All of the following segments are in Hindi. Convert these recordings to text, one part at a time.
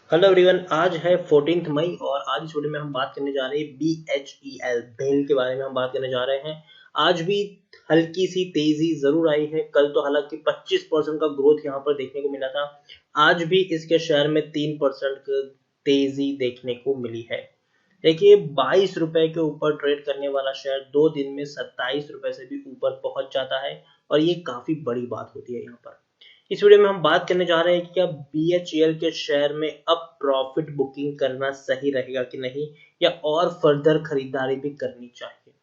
Hello everyone. आज है 14 मई और आज इस वीडियो में हम बात करने जा रहे हैं BHEL बेल के बारे में हम बात करने जा रहे हैं। आज भी हल्की सी तेजी जरूर आई है। कल तो हालांकि 25% का ग्रोथ यहाँ पर देखने को मिला था। आज भी इसके शेयर में 3% तेजी देखने को मिली है। देखिए 22 रुपए के ऊपर ट्रेड करने वाला शेयर 2 दिन में 27 रुपए से भी ऊपर पहुंच जाता है और ये काफी बड़ी बात होती है यहाँ पर। इस वीडियो में हम बात करने जा रहे हैं कि क्या BHEL के शेयर में अब प्रॉफिट बुकिंग करना सही रहेगा कि नहीं, या और फर्दर खरीदारी भी करनी चाहिए।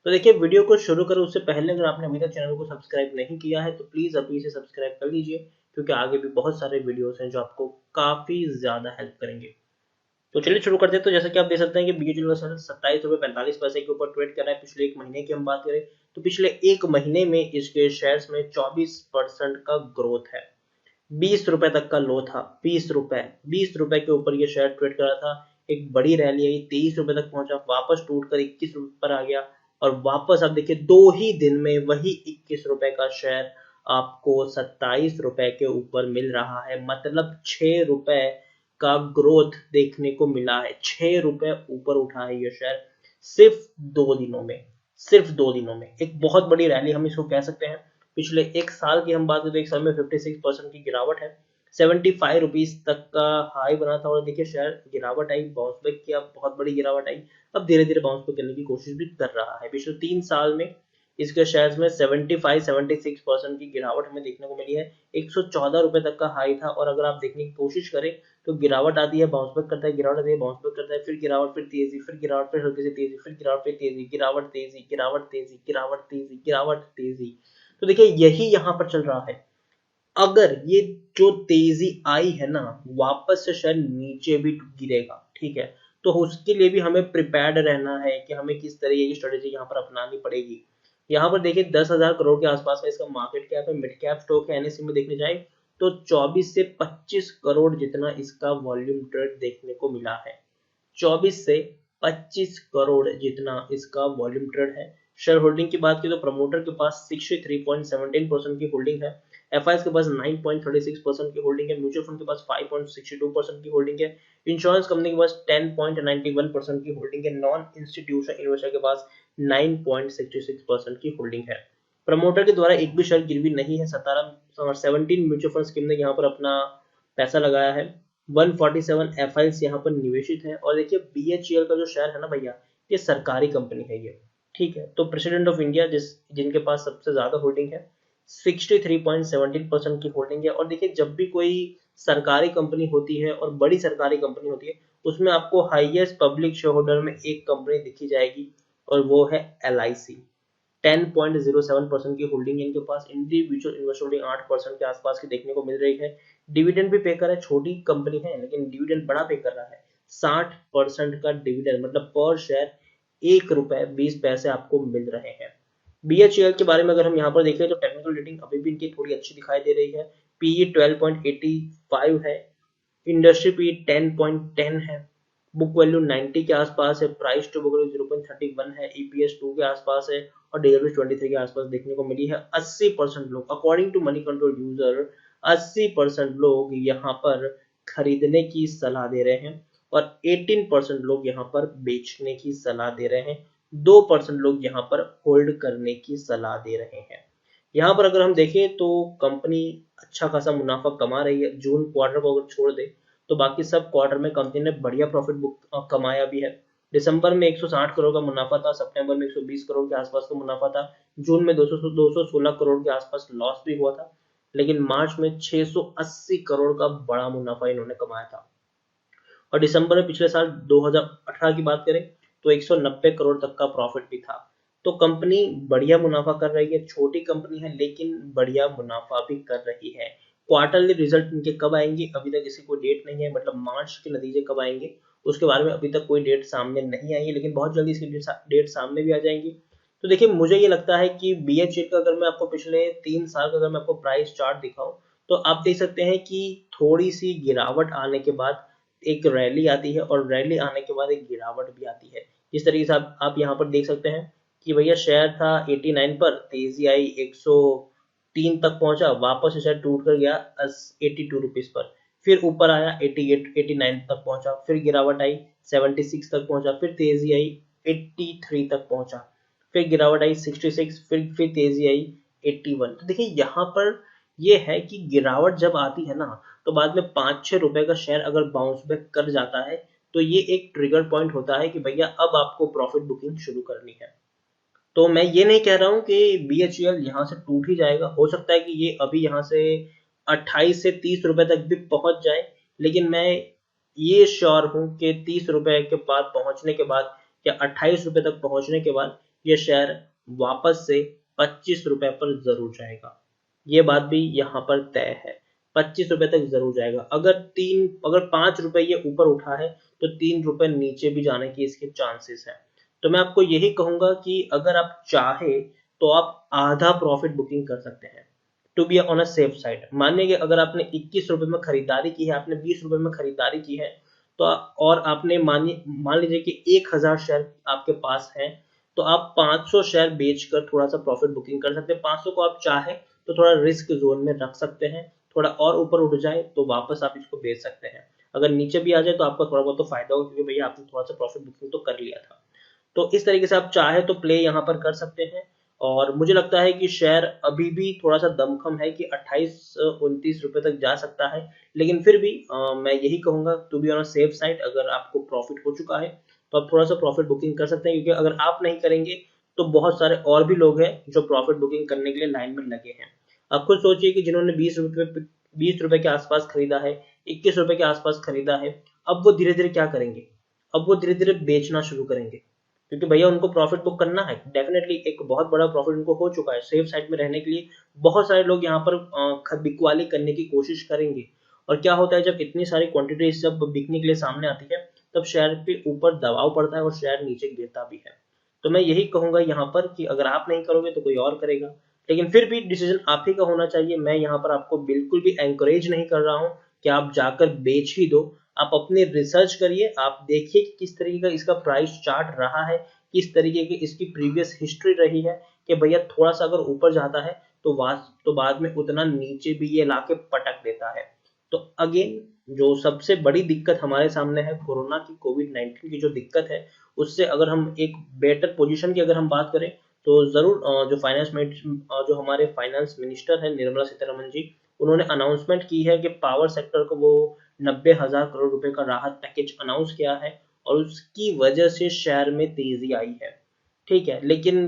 तो देखिए वीडियो को शुरू करें उससे पहले अगर आपने अभी तक चैनल को सब्सक्राइब नहीं किया है तो प्लीज अभी से सब्सक्राइब कर लीजिए, क्योंकि आगे भी बहुत सारे वीडियोस हैं जो आपको काफी ज्यादा हेल्प करेंगे। तो चलिए शुरू करते हैं। तो जैसा कि आप देख सकते हैं कि BHEL का शेयर 27 रुपए 45 पैसे के ऊपर ट्रेड कर रहा है। पिछले एक महीने की हम बात करें तो पिछले एक महीने में इसके शेयर्स में 24% का ग्रोथ है। 20 रुपए तक का लो था। 20 रुपए के ऊपर ये शेयर ट्रेड कर रहा था। एक बड़ी रैली आई, 23 रुपए तक पहुंचा, वापस टूटकर 21 रुपए पर आ गया और वापस आप देखिए 2 ही दिन में वही 21 रुपए का शेयर आपको 27 रुपए के ऊपर मिल रहा है। मतलब 6 रुपए का ग्रोथ देखने को मिला है। 6 रुपए ऊपर उठा है ये शेयर सिर्फ 2 दिनों में। सिर्फ 2 दिनों में एक बहुत बड़ी रैली हम इसको कह सकते हैं। पिछले एक साल की हम बात करें तो एक साल में 56% की गिरावट है। 75 रुपीज तक का हाई बना था और देखिए शेयर गिरावट आई, बाउंस बैक किया, बहुत बड़ी गिरावट आई। अब धीरे धीरे बाउंस बैक करने की कोशिश भी कर रहा है। पिछले 3 साल में इसके शेयर्स में 75-76% की गिरावट हमें देखने को मिली है। 114 रुपए तक का हाई था और अगर आप देखने की कोशिश करें तो गिरावट आती है, बाउंस बैक करता है, गिरावट आती है, बाउंस बैक करता है, फिर गिरावट, फिर तेजी, फिर गिरावट, फिर हल्की सी तेजी, फिर गिरावट, फिर तेजी, गिरावट, तेजी, गिरावट, तेजी, गिरावट, तेजी, गिरावट, तेजी। तो देखिए यही यहाँ पर चल रहा है। अगर ये जो तेजी आई है ना, वापस से शायद नीचे भी गिरेगा, ठीक है, तो उसके लिए भी हमें प्रिपेयर्ड रहना है कि हमें किस तरीके की स्ट्रेटेजी यहाँ पर अपनानी पड़ेगी। यहाँ पर देखिए 10,000 करोड़ के आसपास का इसका मार्केट कैप है। मिड कैप स्टॉक है, NSE में देखने जाए तो 24 से 25 करोड़ जितना इसका वॉल्यूम ट्रेड देखने को मिला है। 24 से 25 करोड़ जितना इसका वॉल्यूम ट्रेड है। शेयर होल्डिंग की बात की तो प्रमोटर के पास 63.17% की होल्डिंग है। एफआईएस के पास 9.36% की होल्डिंग है। म्यूचुअल फंड के पास 5.62% की होल्डिंग है। इंश्योरेंस कंपनी के पास 10.91% की होल्डिंग है। नॉन इंस्टीट्यूशनल इन्वेस्टर के पास 9.66% की होल्डिंग है। प्रमोटर के द्वारा एक भी शेयर गिरवी नहीं है। 17 म्यूचुअल फंड स्कीम ने यहाँ पर अपना पैसा लगाया है। 147 एफआईएस यहाँ पर निवेशित है। और देखिए BHEL का जो शेयर है ना भैया, ये सरकारी कंपनी है ये, ठीक है। तो प्रेसिडेंट ऑफ इंडिया जिनके पास सबसे ज्यादा होल्डिंग है, 63.17% की होल्डिंग है। और देखिए जब भी कोई सरकारी कंपनी होती है और बड़ी सरकारी कंपनी होती है उसमें आपको हाईएस्ट पब्लिक शेयर होल्डर में एक कंपनी दिखी जाएगी और वो है LIC। 10.07% की होल्डिंग है इनके पास। इंडिविजुअल इन्वेस्टर होल्डिंग 8% के आसपास की देखने को मिल रही है। डिविडेंड भी पे कर रहा है, छोटी कंपनी है लेकिन डिविडेंड बड़ा पे कर रहा है। 60% का डिविडेंड, मतलब पर शेयर 1 रुपए 20 पैसे आपको मिल रहे हैं। BHEL के बारे में अगर हम यहाँ पर देखें तो टेक्निकल रेटिंग अभी भी इनकी थोड़ी अच्छी दिखाई दे रही है। PE 12.85 है। इंडस्ट्री PE 10.10 है। बुक वैल्यू 90 के आसपास है। प्राइस टू बुक वैल्यू 0.31 है। EPS 2 के आसपास है और DWH 23 के आसपास देखने को मिली है। 80% लोग, according to Moneycontrol user, 80% लोग यहाँ पर खरीदने की सलाह दे रहे हैं और 18% लोग यहाँ पर बेचने की सलाह दे रहे हैं। 2% लोग यहाँ पर होल्ड करने की सलाह दे रहे हैं। यहाँ पर अगर हम देखें तो कंपनी अच्छा खासा मुनाफा कमा रही है। जून क्वार्टर को अगर छोड़ दे तो बाकी सब क्वार्टर में कंपनी ने बढ़िया प्रॉफिट बुक कमाया भी है। दिसंबर में 160 करोड़ का मुनाफा था। सितंबर में 120 करोड़ के आसपास का मुनाफा था। जून में 216 करोड़ के आसपास लॉस भी हुआ था। लेकिन मार्च में 680 करोड़ का बड़ा मुनाफा इन्होंने कमाया था। और दिसंबर में पिछले साल 2018 की बात करें तो 190 करोड़ तक का प्रॉफिट भी था। तो कंपनी बढ़िया मुनाफा कर रही है। छोटी कंपनी है लेकिन बढ़िया मुनाफा भी कर रही है। क्वार्टरली रिजल्ट इनके कब आएंगे अभी तक इसकी कोई डेट नहीं है, मतलब मार्च के नतीजे कब आएंगे उसके बारे में अभी तक कोई डेट सामने नहीं आई है, लेकिन बहुत जल्दी इसकी डेट सामने भी आ जाएंगी। तो देखिए मुझे ये लगता है कि BHEL का अगर मैं आपको पिछले 3 साल का अगर मैं आपको प्राइस चार्ट दिखाऊं तो आप देख सकते हैं कि थोड़ी सी गिरावट आने के बाद एक रैली आती है और रैली आने के बाद एक गिरावट भी आती है। जिस तरीके से आप यहाँ पर देख सकते हैं कि भैया शेयर था 89 पर, तेजी आई 103 तक पहुंचा, वापस शेयर टूट कर गया 82 रुपीज पर, फिर ऊपर आया 88 89 तक पहुंचा, फिर गिरावट आई 76 तक पहुंचा, फिर तेजी आई 83 तक पहुंचा, फिर गिरावट आई 66, फिर तेजी आई 81। तो देखिए यहाँ पर ये है कि गिरावट जब आती है ना, तो बाद में 5-6 रुपए का शेयर अगर बाउंस बैक कर जाता है तो ये एक ट्रिगर पॉइंट होता है कि भैया अब आपको प्रॉफिट बुकिंग शुरू करनी है। तो मैं ये नहीं कह रहा हूँ कि BHEL यहाँ से टूट ही जाएगा, हो सकता है कि ये अभी यहाँ से 28 से 30 रुपए तक भी पहुंच जाए, लेकिन मैं ये श्योर हूँ कि 30 रुपए के बाद पहुंचने के बाद या 28 रुपए तक पहुंचने के बाद ये शेयर वापस से 25 रुपए पर जरूर जाएगा। ये बात भी यहाँ पर तय है, 25 रुपए तक जरूर जाएगा। अगर 5 रुपए ये ऊपर उठा है तो 3 रुपए नीचे भी जाने की इसके चांसेस है। तो मैं आपको यही कहूंगा कि अगर आप चाहे तो आप आधा प्रॉफिट बुकिंग कर सकते हैं, to be on a safe side. मानिए कि अगर आपने 21 रुपए में खरीदारी की है, आपने 20 रुपए में खरीदारी की है, तो और आपने मान लीजिए कि 1000 शेयर आपके पास है, तो आप 500 शेयर बेचकर थोड़ा सा प्रॉफिट बुकिंग कर सकते हैं। 500 को आप चाहे तो थोड़ा रिस्क जोन में रख सकते हैं, थोड़ा और ऊपर उठ जाए तो वापस आप इसको बेच सकते हैं, अगर नीचे भी आ जाए तो आपका थोड़ा बहुत तो फायदा होगा, क्योंकि भैया आपने थोड़ा सा प्रॉफिट बुकिंग तो कर लिया था। तो इस तरीके से आप चाहे तो प्ले यहाँ पर कर सकते हैं। और मुझे लगता है कि शेयर अभी भी थोड़ा सा दमखम है कि 28-29 रुपए तक जा सकता है, लेकिन फिर भी मैं यही कहूंगा to be on safe side, अगर आपको प्रॉफिट हो चुका है तो आप थोड़ा सा प्रॉफिट बुकिंग कर सकते हैं, क्योंकि अगर आप नहीं करेंगे तो बहुत सारे और भी लोग हैं जो प्रॉफिट बुकिंग करने के लिए लाइन में लगे हैं। आप खुद सोचिए कि जिन्होंने 20 रुपए के आसपास खरीदा है, 21 रुपए के आसपास खरीदा है, अब वो धीरे धीरे क्या करेंगे, अब वो धीरे धीरे बेचना शुरू करेंगे, क्योंकि भैया उनको प्रॉफिट बुक करना है। डेफिनेटली एक बहुत बड़ा प्रॉफिट उनको हो चुका है, सेफ साइड में रहने के लिए बहुत सारे लोग यहाँ पर बिकवाली करने की कोशिश करेंगे। और क्या होता है, जब इतनी सारी क्वांटिटी जब बिकने के लिए सामने आती है तब शेयर पे ऊपर दबाव पड़ता है और शेयर नीचे गिरता भी है। तो मैं यही कहूंगा यहाँ पर कि अगर आप नहीं करोगे तो कोई और करेगा, लेकिन फिर भी डिसीजन आप ही का होना चाहिए। मैं यहाँ पर आपको बिल्कुल भी एंकरेज नहीं कर रहा हूँ कि आप जाकर बेच ही दो। आप अपने रिसर्च करिए, आप देखिए कि किस तरीके का इसका प्राइस चार्ट रहा है, किस तरीके की इसकी प्रीवियस हिस्ट्री रही है, कि भैया थोड़ा सा अगर ऊपर जाता है तो बाद में उतना नीचे भी ये लाके पटक देता है। तो अगेन जो सबसे बड़ी दिक्कत हमारे सामने है कोरोना की, कोविड-19 की जो दिक्कत है, उससे अगर हम एक बेटर पोजीशन की अगर हम बात करें तो जरूर जो हमारे फाइनेंस मिनिस्टर है निर्मला सीतारमन जी, उन्होंने अनाउंसमेंट की है कि पावर सेक्टर को वो 90,000 करोड़ रुपए का राहत पैकेज अनाउंस किया है, और उसकी वजह से शेयर में तेजी आई है। ठीक है, लेकिन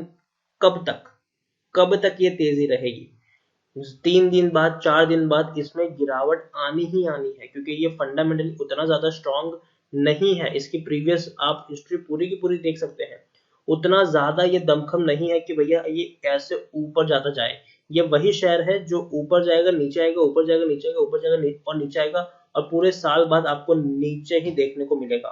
कब तक कब तक ये तेजी रहेगी? 3 दिन बाद 4 दिन बाद इसमें गिरावट आनी ही आनी है, क्योंकि ये फंडामेंटली उतना ज्यादा स्ट्रांग नहीं है। इसकी प्रीवियस आप हिस्ट्री पूरी की पूरी देख सकते हैं, उतना ज्यादा ये दमखम नहीं है कि भैया ये ऐसे ऊपर जाता जाए। ये वही शेयर है जो ऊपर जाएगा नीचे आएगा, ऊपर जाएगा नीचे आएगा, ऊपर जाएगा और नीचे आएगा, और पूरे साल बाद आपको नीचे ही देखने को मिलेगा।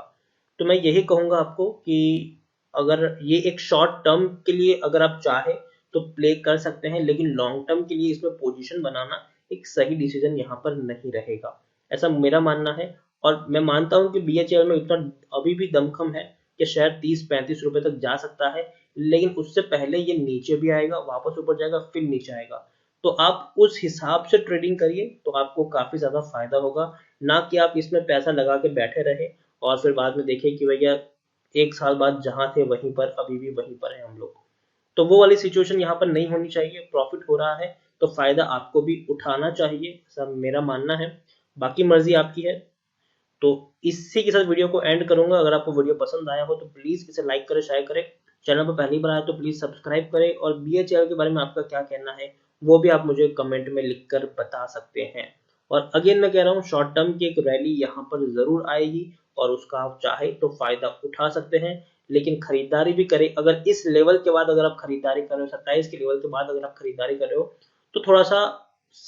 तो मैं यही कहूंगा आपको कि अगर ये एक शॉर्ट टर्म के लिए अगर आप चाहे तो प्ले कर सकते हैं, लेकिन लॉन्ग टर्म के लिए इसमें पोजीशन बनाना एक सही डिसीजन यहाँ पर नहीं रहेगा, ऐसा मेरा मानना है। और मैं मानता हूँ कि BHEL में इतना अभी भी दमखम है कि शायद 30-35 रुपए तक जा सकता है, लेकिन उससे पहले ये नीचे भी आएगा, वापस ऊपर जाएगा, फिर नीचे आएगा। तो आप उस हिसाब से ट्रेडिंग करिए तो आपको काफी ज्यादा फायदा होगा, ना कि आप इसमें पैसा लगा के बैठे रहे और फिर बाद में देखें कि भैया 1 साल बाद जहां थे वहीं पर अभी भी वहीं पर है हम लोग। तो वो वाली सिचुएशन यहाँ पर नहीं होनी चाहिए। प्रॉफिट हो रहा है तो फायदा आपको भी उठाना चाहिए, ऐसा मेरा मानना है। बाकी मर्जी आपकी है। तो इसी के साथ वीडियो को एंड करूंगा। अगर आपको वीडियो पसंद आया हो तो प्लीज इसे लाइक करें, शेयर करें, चैनल पर पहली बार आया तो प्लीज सब्सक्राइब करें, और BHEL के बारे में आपका क्या कहना है वो भी आप मुझे कमेंट में लिखकर बता सकते हैं। और अगेन मैं कह रहा हूँ शॉर्ट टर्म की एक रैली यहाँ पर जरूर आएगी, और उसका आप चाहे तो फायदा उठा सकते हैं, लेकिन खरीदारी भी करें। अगर इस लेवल के बाद अगर आप खरीदारी कर रहे हो, 27 के लेवल के बाद अगर आप खरीदारी कर रहे हो, तो थोड़ा सा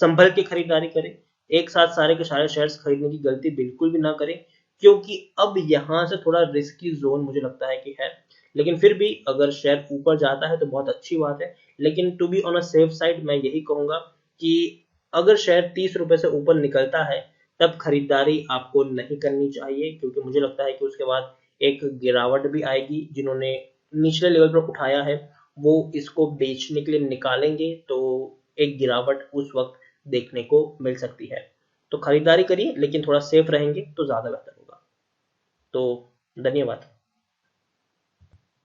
संभल के खरीदारी करें। एक साथ सारे के सारे शेयर्स खरीदने की गलती बिल्कुल भी ना करें, क्योंकि अब यहाँ से थोड़ा रिस्की जोन मुझे लगता है कि है। लेकिन फिर भी अगर शेयर ऊपर जाता है तो बहुत अच्छी बात है, लेकिन to be on a safe side मैं यही कहूंगा कि अगर शेयर 30 रुपए से ऊपर निकलता है तब खरीदारी आपको नहीं करनी चाहिए, क्योंकि मुझे लगता है कि उसके बाद एक गिरावट भी आएगी। जिन्होंने निचले लेवल पर उठाया है वो इसको बेचने के लिए निकालेंगे, तो एक गिरावट उस वक्त देखने को मिल सकती है। तो खरीदारी करिए, लेकिन थोड़ा सेफ रहेंगे तो ज़्यादा बेहतर होगा। तो धन्यवाद।